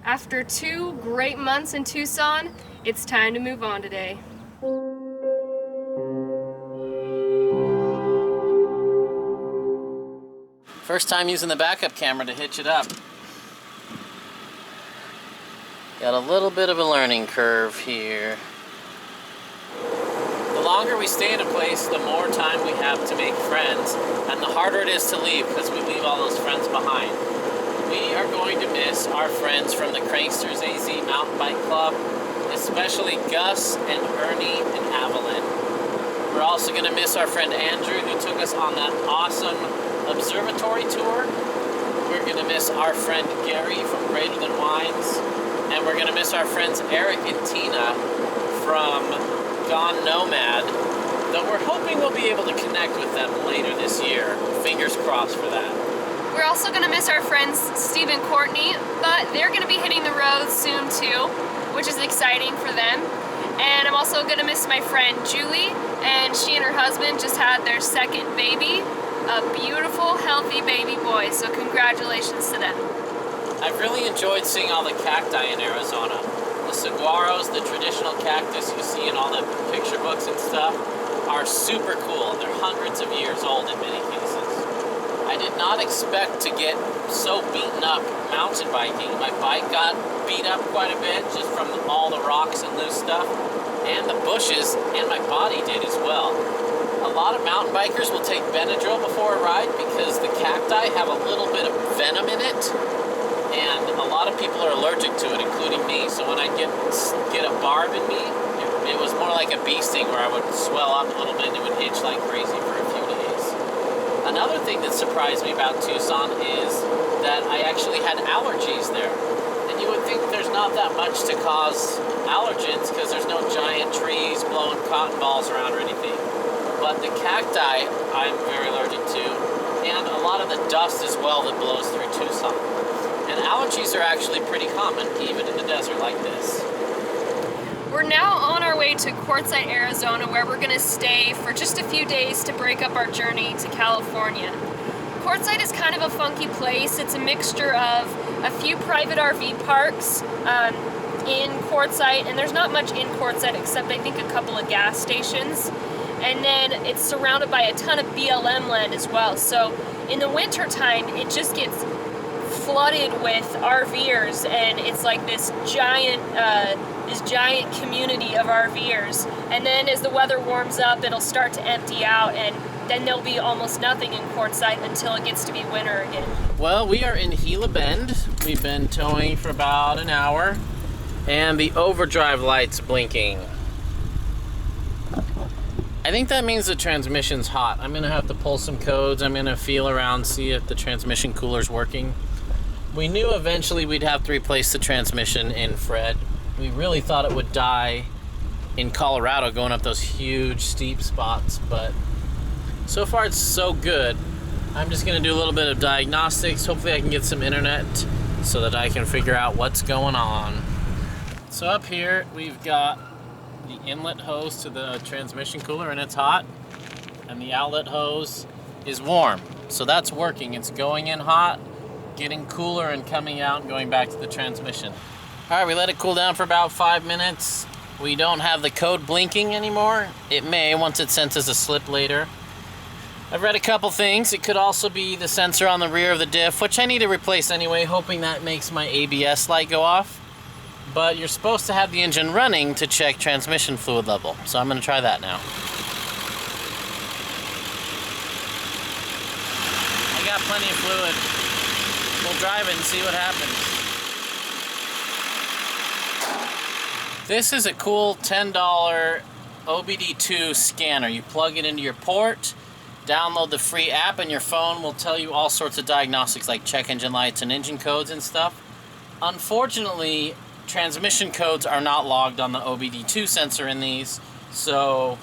After 2 great months in Tucson, it's time to move on today. First time using the backup camera to hitch it up. Got a little bit of a learning curve here. The longer we stay in a place, the more time we have to make friends, and the harder it is to leave because we leave all those friends behind. We are going to miss our friends from the Cranksters AZ Mountain Bike Club, especially Gus and Ernie and Avalon. We're also going to miss our friend Andrew, who took us on that awesome observatory tour. We're going to miss our friend Gary from Greater Than Wines, and we're going to miss our friends Eric and Tina from Gone Nomad, though we're hoping we'll be able to connect with them later this year. Fingers crossed for that. We're also going to miss our friends Steve and Courtney, but they're going to be hitting the road soon too, which is exciting for them. And I'm also going to miss my friend Julie, and she and her husband just had their second baby, a beautiful, healthy baby boy, so congratulations to them. I've really enjoyed seeing all the cacti in Arizona. The saguaros, the traditional cactus you see in all the picture books and stuff, are super cool. They're hundreds of years old in many cases. I did not expect to get so beaten up mountain biking. My bike got beat up quite a bit just from all the rocks and loose stuff, and the bushes, and my body did as well. A lot of mountain bikers will take Benadryl before a ride because the cacti have a little bit of venom in it, and a lot of people are allergic to it, including me. So when I get a barb in me, it was more like a bee sting where I would swell up a little bit and it would itch like crazy for a few days. Another thing that surprised me about Tucson is that I actually had allergies there. And you would think there's not that much to cause allergens because there's no giant trees blowing cotton balls around or anything. But the cacti I'm very allergic to, and a lot of the dust as well that blows through Tucson. And allergies are actually pretty common, even in the desert like this. We're now on our way to Quartzsite, Arizona, where we're going to stay for just a few days to break up our journey to California. Quartzsite is kind of a funky place. It's a mixture of a few private RV parks in Quartzsite, and there's not much in Quartzsite except I think a couple of gas stations. And then it's surrounded by a ton of BLM land as well. So in the winter time, it just gets flooded with RVers, and it's like this giant community of RVers. And then as the weather warms up, it'll start to empty out, and then there'll be almost nothing in Quartzsite until it gets to be winter again. Well, we are in Gila Bend. We've been towing for about an hour, and the overdrive light's blinking. I think that means the transmission's hot. I'm gonna have to pull some codes. I'm gonna feel around, see if the transmission cooler's working. We knew eventually we'd have to replace the transmission in Fred. We really thought it would die in Colorado going up those huge steep spots, but so far it's so good. I'm just gonna do a little bit of diagnostics. Hopefully I can get some internet so that I can figure out what's going on. So up here we've got the inlet hose to the transmission cooler, and it's hot, and the outlet hose is warm. So that's working. It's going in hot, getting cooler, and coming out and going back to the transmission. All right, we let it cool down for about 5 minutes. We don't have the code blinking anymore. It may once it senses a slip later. I've read a couple things. It could also be the sensor on the rear of the diff, which I need to replace anyway, hoping that makes my ABS light go off. But you're supposed to have the engine running to check transmission fluid level. So I'm gonna try that now. I got plenty of fluid. We'll drive it and see what happens. This is a cool $10 OBD2 scanner. You plug it into your port, download the free app, and your phone will tell you all sorts of diagnostics like check engine lights and engine codes and stuff. Unfortunately, transmission codes are not logged on the OBD2 sensor in these, so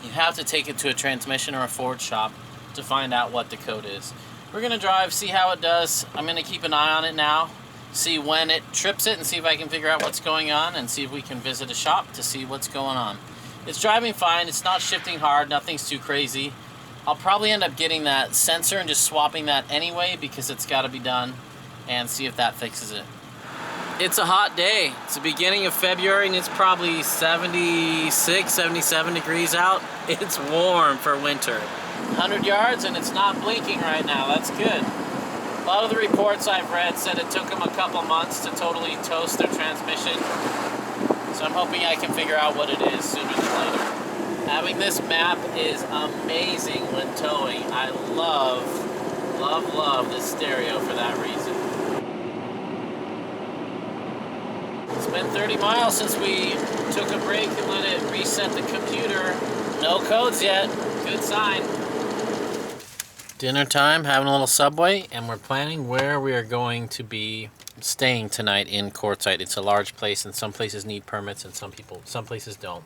you have to take it to a transmission or a Ford shop to find out what the code is. We're gonna drive, see how it does. I'm gonna keep an eye on it now, see when it trips it, and see if I can figure out what's going on, and see if we can visit a shop to see what's going on. It's driving fine, it's not shifting hard, nothing's too crazy. I'll probably end up getting that sensor and just swapping that anyway because it's gotta be done, and see if that fixes it. It's a hot day. It's the beginning of February and it's probably 76, 77 degrees out. It's warm for winter. 100 yards and it's not blinking right now. That's good. A lot of the reports I've read said it took them a couple months to totally toast their transmission. So I'm hoping I can figure out what it is sooner than later. Having this map is amazing when towing. I love this stereo for that reason. It's been 30 miles since we took a break and let it reset the computer. No codes yet. Good sign. Dinner time, having a little Subway, and we're planning where we are going to be staying tonight in Quartzsite. It's a large place, and some places need permits, and some places don't.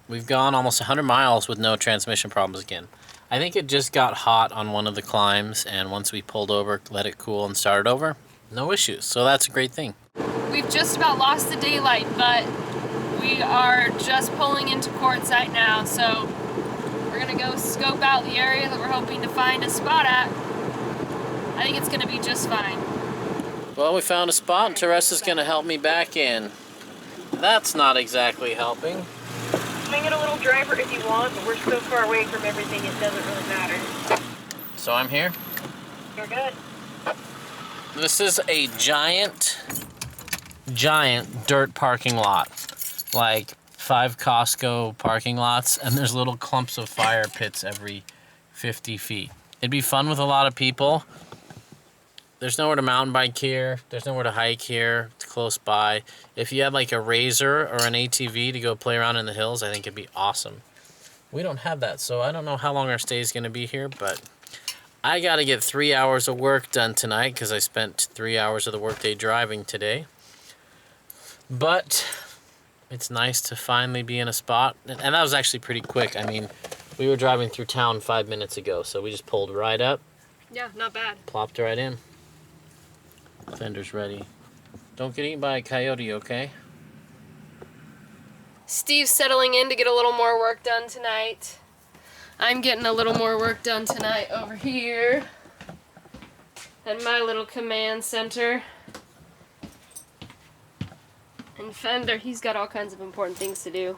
We've gone almost 100 miles with no transmission problems again. I think it just got hot on one of the climbs, and once we pulled over, let it cool, and started over, no issues. So that's a great thing. We've just about lost the daylight, but we are just pulling into Quartzsite now, so we're gonna go scope out the area that we're hoping to find a spot at. I think it's gonna be just fine. Well, we found a spot, and Teresa's gonna help me back in. That's not exactly helping. Swing it a little driver if you want, but we're so far away from everything it doesn't really matter. So I'm here. You're good. This is a giant dirt parking lot. Like 5 Costco parking lots, and there's little clumps of fire pits every 50 feet. It'd be fun with a lot of people. There's nowhere to mountain bike here. There's nowhere to hike here. It's close by. If you had like a Razor or an ATV to go play around in the hills, I think it'd be awesome. We don't have that, so I don't know how long our stay is going to be here, but I got to get 3 hours of work done tonight because I spent 3 hours of the workday driving today. But it's nice to finally be in a spot. And that was actually pretty quick. I mean, we were driving through town 5 minutes ago, so we just pulled right up. Yeah, not bad. Plopped right in. Fender's ready. Don't get eaten by a coyote, okay? Steve's settling in to get a little more work done tonight. I'm getting a little more work done tonight over here at my little command center. And Fender, he's got all kinds of important things to do.